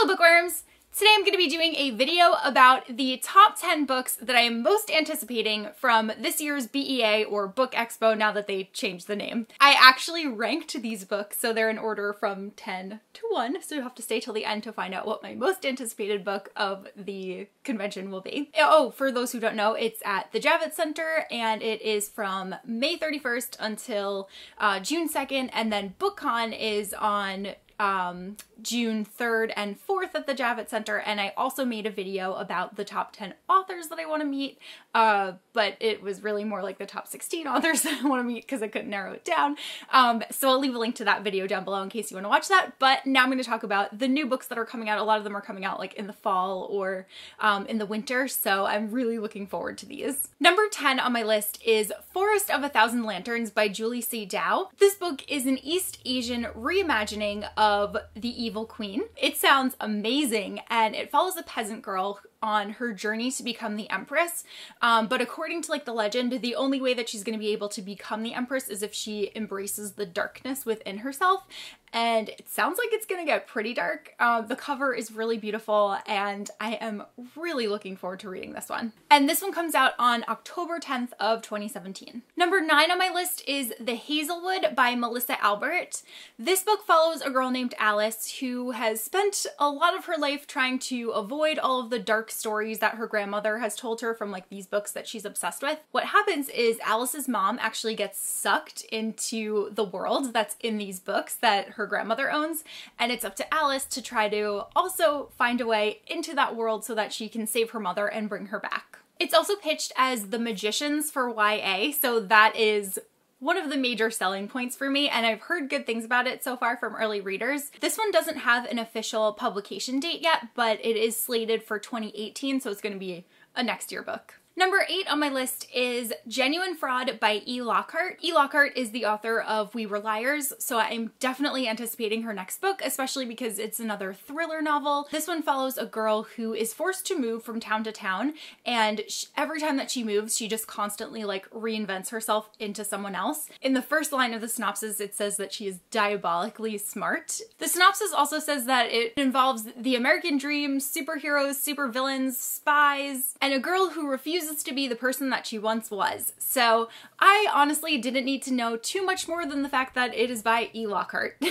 Hello bookworms! Today I'm going to be doing a video about the top 10 books that I am most anticipating from this year's BEA or Book Expo now that they changed the name. I actually ranked these books so they're in order from 10 to 1, so you have to stay till the end to find out what my most anticipated book of the convention will be. Oh, for those who don't know, it's at the Javits Center and it is from May 31st until June 2nd, and then BookCon is on June 3rd and 4th at the Javits Center, and I also made a video about the top 10 authors that I want to meet, but it was really more like the top 16 authors that I want to meet because I couldn't narrow it down. So I'll leave a link to that video down below in case you want to watch that, but now I'm going to talk about the new books that are coming out. A lot of them are coming out like in the fall or in the winter, so I'm really looking forward to these. Number 10 on my list is Forest of a Thousand Lanterns by Julie C. Dow. This book is an East Asian reimagining of The Evil Queen. It sounds amazing, and it follows a peasant girl on her journey to become the Empress, but according to like the legend, the only way that she's going to be able to become the Empress is if she embraces the darkness within herself, and it sounds like it's going to get pretty dark. The cover is really beautiful, and I am really looking forward to reading this one. And this one comes out on October 10th of 2017. Number 9 on my list is The Hazel Wood by Melissa Albert. This book follows a girl named Alice who has spent a lot of her life trying to avoid all of the dark stories that her grandmother has told her from like these books that she's obsessed with. What happens is Alice's mom actually gets sucked into the world that's in these books that her grandmother owns, and it's up to Alice to try to also find a way into that world so that she can save her mother and bring her back. It's also pitched as The Magicians for YA, so that is one of the major selling points for me, and I've heard good things about it so far from early readers. This one doesn't have an official publication date yet, but it is slated for 2018, so it's going to be a next year book. Number 8 on my list is Genuine Fraud by E. Lockhart. E. Lockhart is the author of We Were Liars, so I'm definitely anticipating her next book, especially because it's another thriller novel. This one follows a girl who is forced to move from town to town, and every time that she moves, she just constantly like reinvents herself into someone else. In the first line of the synopsis, it says that she is diabolically smart. The synopsis also says that it involves the American dream, superheroes, supervillains, spies, and a girl who refuses to be the person that she once was. So I honestly didn't need to know too much more than the fact that it is by E. Lockhart.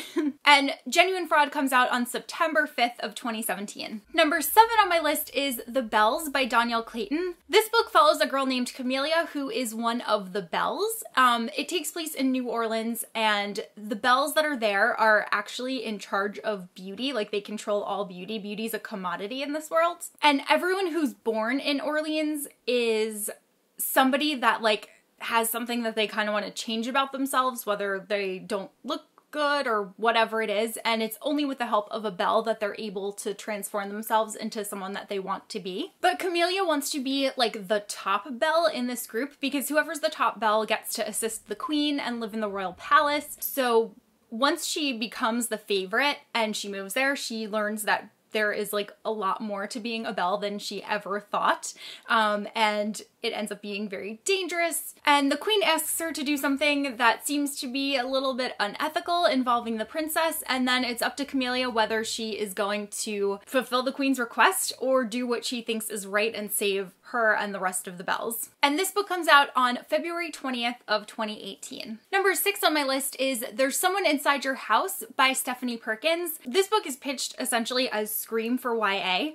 And Genuine Fraud comes out on September 5th of 2017. Number 7 on my list is The Bells by Danielle Clayton. This book follows a girl named Camellia who is one of the Bells. It takes place in New Orleans, and the Bells that are there are actually in charge of beauty. Like, they control all beauty. Beauty's a commodity in this world. And everyone who's born in Orleans is somebody that like has something that they kind of want to change about themselves, whether they don't look good or whatever it is, and it's only with the help of a bell that they're able to transform themselves into someone that they want to be. But Camellia wants to be like the top belle in this group because whoever's the top belle gets to assist the queen and live in the royal palace. So once she becomes the favorite and she moves there, she learns that there is like a lot more to being a belle than she ever thought, and it ends up being very dangerous. And the queen asks her to do something that seems to be a little bit unethical involving the princess, and then it's up to Camellia whether she is going to fulfill the queen's request or do what she thinks is right and save her and the rest of the bells. And this book comes out on February 20th of 2018. Number 6 on my list is There's Someone Inside Your House by Stephanie Perkins. This book is pitched essentially as Scream for YA.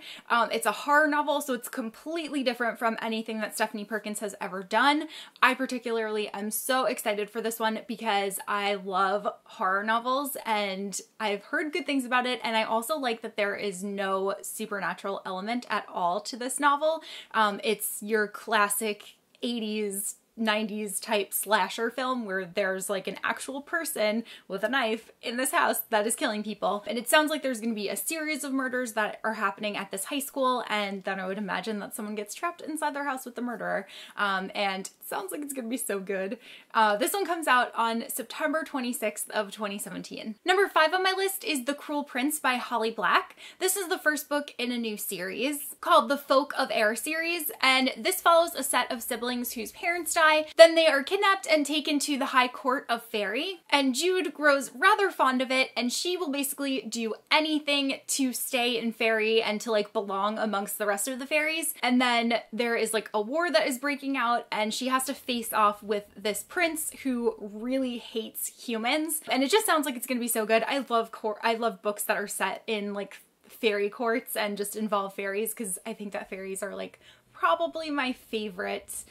It's a horror novel, so it's completely different from anything that Stephanie Perkins has ever done. I particularly am so excited for this one because I love horror novels and I've heard good things about it, and I also like that there is no supernatural element at all to this novel. It's your classic 80s 90s type slasher film where there's like an actual person with a knife in this house that is killing people. And it sounds like there's going to be a series of murders that are happening at this high school, and then I would imagine that someone gets trapped inside their house with the murderer. And it sounds like it's going to be so good. This one comes out on September 26th of 2017. Number 5 on my list is The Cruel Prince by Holly Black. This is the first book in a new series called the Folk of Air series, and this follows a set of siblings whose parents die die. Then they are kidnapped and taken to the High Court of Fairy, and Jude grows rather fond of it, and she will basically do anything to stay in Fairy and to like belong amongst the rest of the fairies. And then there is like a war that is breaking out, and she has to face off with this prince who really hates humans. And it just sounds like it's gonna be so good. I love books that are set in like fairy courts and just involve fairies, because I think that fairies are like probably my favorite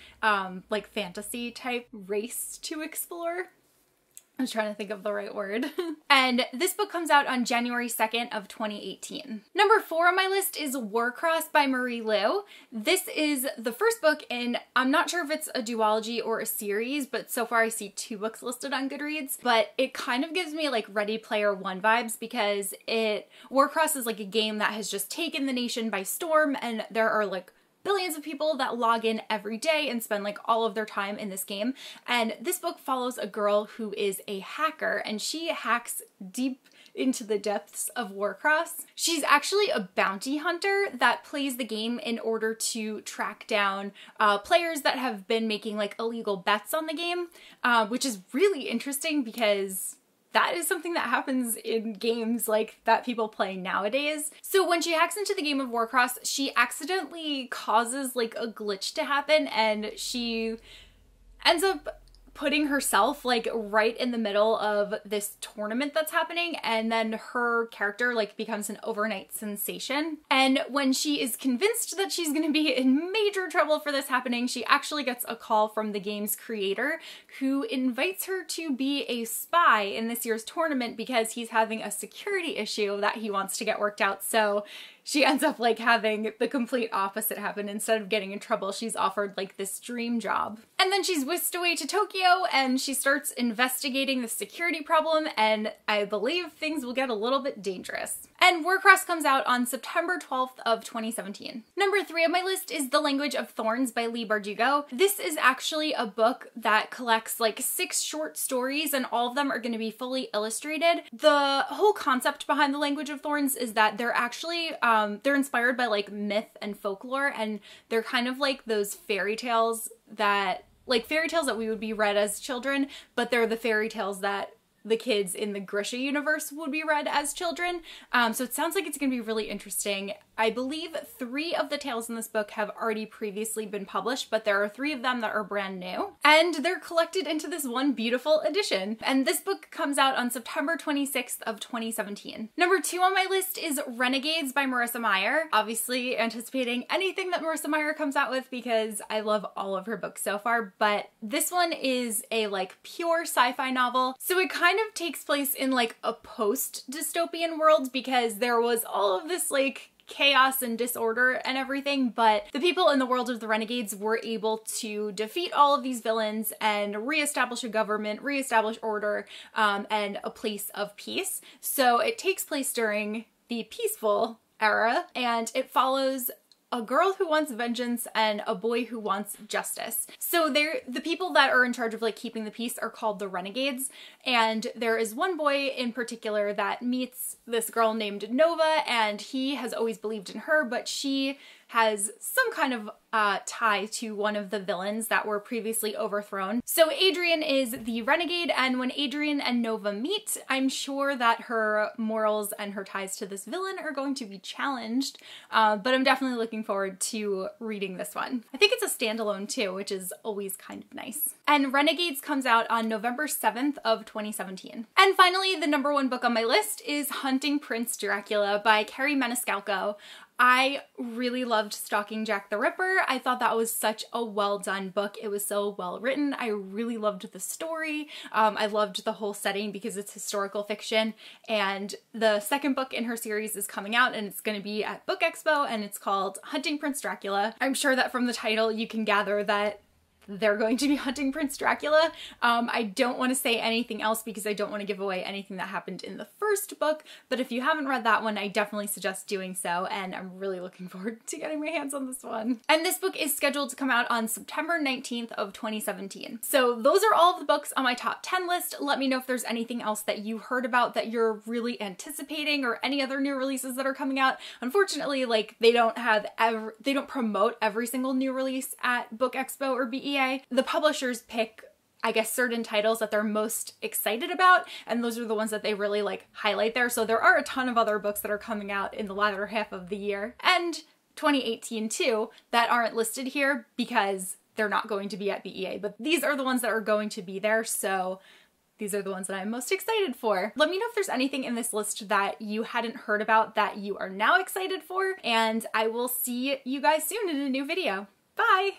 like fantasy type race to explore. I was trying to think of the right word. And this book comes out on January 2nd of 2018. Number 4 on my list is Warcross by Marie Lu. This is the first book in, I'm not sure if it's a duology or a series, but so far I see 2 books listed on Goodreads, but it kind of gives me like Ready Player One vibes, because Warcross is like a game that has just taken the nation by storm, and there are like billions of people that log in every day and spend like all of their time in this game. And this book follows a girl who is a hacker, and she hacks deep into the depths of Warcross. She's actually a bounty hunter that plays the game in order to track down players that have been making like illegal bets on the game, which is really interesting because that is something that happens in games like that people play nowadays. So when she hacks into the game of Warcross, she accidentally causes like a glitch to happen, and she ends up putting herself like right in the middle of this tournament that's happening, and then her character like becomes an overnight sensation. And when she is convinced that she's gonna be in major trouble for this happening, she actually gets a call from the game's creator, who invites her to be a spy in this year's tournament because he's having a security issue that he wants to get worked out. So she ends up like having the complete opposite happen. Instead of getting in trouble, she's offered like this dream job. And then she's whisked away to Tokyo, and she starts investigating the security problem, and I believe things will get a little bit dangerous. And Warcross comes out on September 12th of 2017. Number 3 on my list is The Language of Thorns by Leigh Bardugo. This is actually a book that collects like 6 short stories, and all of them are going to be fully illustrated. The whole concept behind The Language of Thorns is that they're actually they're inspired by like myth and folklore, and they're kind of like those fairy tales that we would be read as children, but they're the fairy tales that the kids in the Grisha universe would be read as children. So it sounds like it's gonna be really interesting. I believe 3 of the tales in this book have already previously been published, but there are 3 of them that are brand new, and they're collected into this one beautiful edition. And this book comes out on September 26th of 2017. Number 2 on my list is Renegades by Marissa Meyer. Obviously anticipating anything that Marissa Meyer comes out with, because I love all of her books so far, but this one is a like pure sci-fi novel. So it kind of takes place in like a post-dystopian world, because there was all of this like chaos and disorder and everything, but the people in the world of the Renegades were able to defeat all of these villains and reestablish a government, reestablish order, and a place of peace. So it takes place during the peaceful era, and it follows a girl who wants vengeance and a boy who wants justice. So the people that are in charge of like keeping the peace are called the Renegades, and there is one boy in particular that meets this girl named Nova, and he has always believed in her, but she has some kind of tie to one of the villains that were previously overthrown. So Adrian is the renegade, and when Adrian and Nova meet, I'm sure that her morals and her ties to this villain are going to be challenged, but I'm definitely looking forward to reading this one. I think it's a standalone too, which is always kind of nice. And Renegades comes out on November 7th of 2017. And finally, the number 1 book on my list is Hunting Prince Dracula by Carrie Maniscalco. I really loved Stalking Jack the Ripper. I thought that was such a well done book. It was so well written. I really loved the story. I loved the whole setting because it's historical fiction. And the second book in her series is coming out, and it's going to be at Book Expo, and it's called Hunting Prince Dracula. I'm sure that from the title you can gather that they're going to be hunting Prince Dracula. I don't want to say anything else because I don't want to give away anything that happened in the first book, but if you haven't read that one, I definitely suggest doing so, and I'm really looking forward to getting my hands on this one. And this book is scheduled to come out on September 19th of 2017. So those are all of the books on my top 10 list. Let me know if there's anything else that you heard about that you're really anticipating, or any other new releases that are coming out. Unfortunately, like they don't promote every single new release at Book Expo or BEA, BEA. The publishers pick, I guess, certain titles that they're most excited about, and those are the ones that they really like highlight there. So there are a ton of other books that are coming out in the latter half of the year, and 2018 too, that aren't listed here because they're not going to be at BEA, but these are the ones that are going to be there, so these are the ones that I'm most excited for. Let me know if there's anything in this list that you hadn't heard about that you are now excited for, and I will see you guys soon in a new video. Bye!